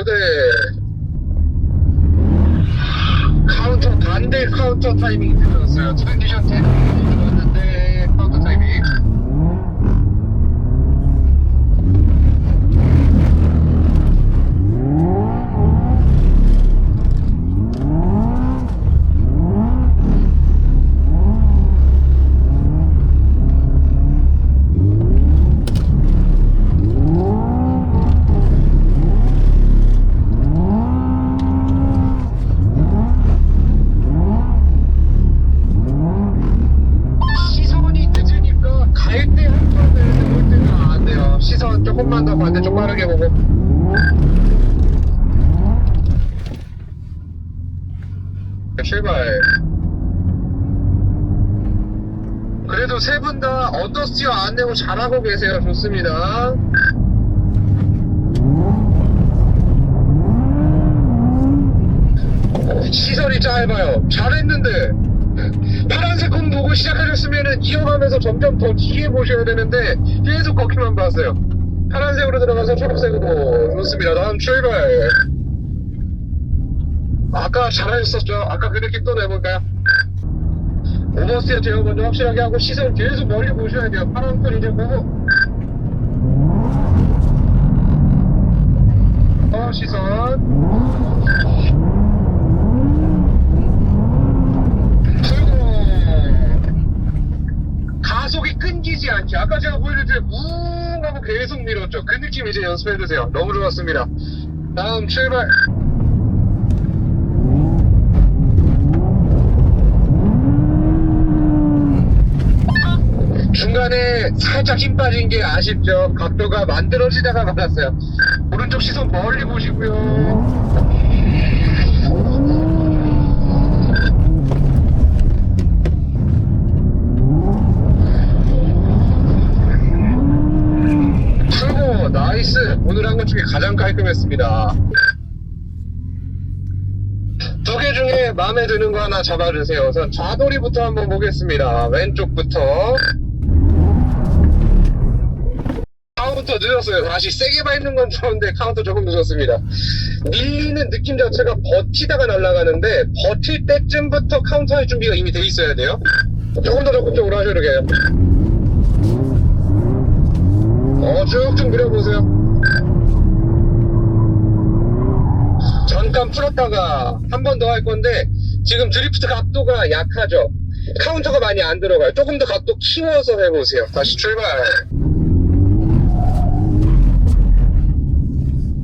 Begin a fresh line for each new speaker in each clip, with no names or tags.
네. 카운터 반대 카운터 타이밍이 들어왔어요. 트랜지션 대단히 좋았는데 카운터 타이밍. 시선이 늦으니까 갈 때 한 번을 볼 때는 안 돼요. 시선 조금만 더 반대쪽 빠르게 보고. 출발. 그래도 세 분 다 언더스티어 안 내고 잘하고 계세요. 좋습니다. 시선이 짧아요. 잘했는데 파란색 공 보고 시작하셨으면 이어가면서 점점 더 뒤에 보셔야 되는데 계속 거기만 봤어요. 파란색으로 들어가서 초록색으로. 좋습니다. 다음 출발. 아까 잘하셨었죠? 아까 그 느낌 또 내볼까요? 오버스티어 제어 먼저 확실하게 하고 시선 계속 멀리 보셔야 돼요. 파란 끈 이제 보고. 시선 가속이 끊기지 않게. 아까 제가 보여드릴 웅 하고 계속 밀었죠. 그 느낌 이제 연습해주세요. 너무 좋았습니다. 다음 출발. 중간에 살짝 힘 빠진 게 아쉽죠. 각도가 만들어지다가 말았어요. 오른쪽 시선 멀리 보시고요. 출고 나이스. 오늘 한 것 중에 가장 깔끔했습니다. 두 개 중에 마음에 드는 거 하나 잡아주세요. 우선 좌돌이부터 한번 보겠습니다. 왼쪽부터. 카운터 늦었어요. 다시 세게 밟는 건 좋은데 카운터 조금 늦었습니다. 밀리는 느낌 자체가 버티다가 날아가는데 버틸 때쯤부터 카운터할 준비가 이미 돼 있어야 돼요. 조금 더 적극적으로 하셔도 돼요. 쭉쭉 밀어보세요. 잠깐 풀었다가 한 번 더 할 건데 지금 드리프트 각도가 약하죠. 카운터가 많이 안 들어가요. 조금 더 각도 키워서 해보세요. 다시 출발.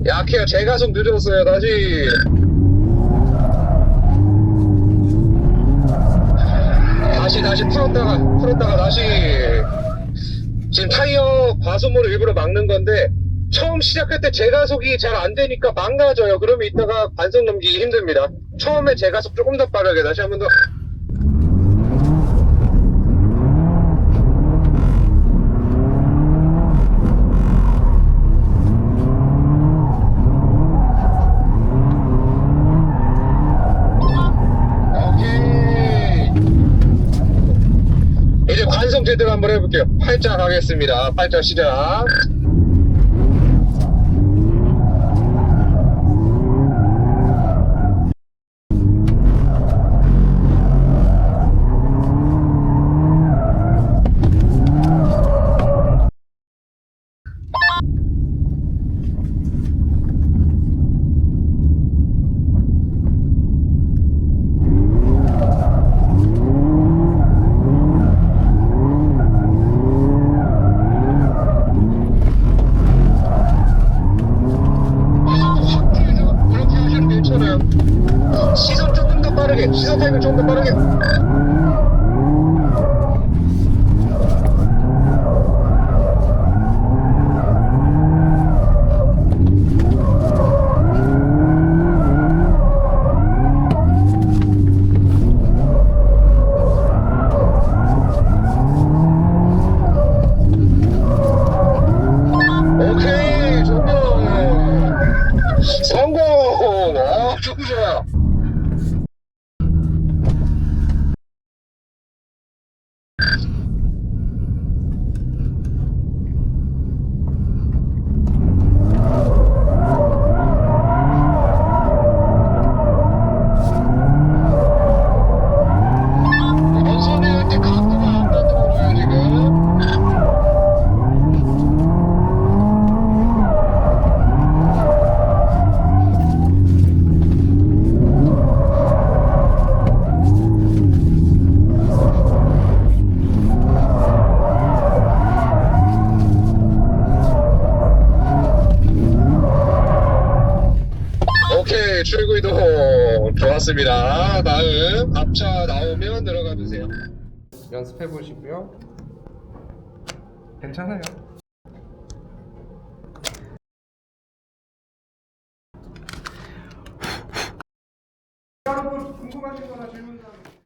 약해요. 제가속 늦었어요. 다시 풀었다가 다시. 지금 타이어 과속물을 일부러 막는 건데 처음 시작할 때 제가속이 잘 안 되니까 망가져요. 그러면 이따가 반속 넘기기 힘듭니다. 처음에 제가속 조금 더 빠르게 다시 한 번 더. 이제 관성 제대로 한번 해볼게요. 팔자 가겠습니다. 팔자 시작. 시선 조금 더 빠르게. 시선 타임을 조금 더 빠르게. 오케이, 성공. 조금 좋아요. 네, 출구이동 좋았습니다. 다음 앞차 나오면 들어가 주세요.
연습해 보시고요. 괜찮아요. 여러분 궁금하신 거나 질문 사항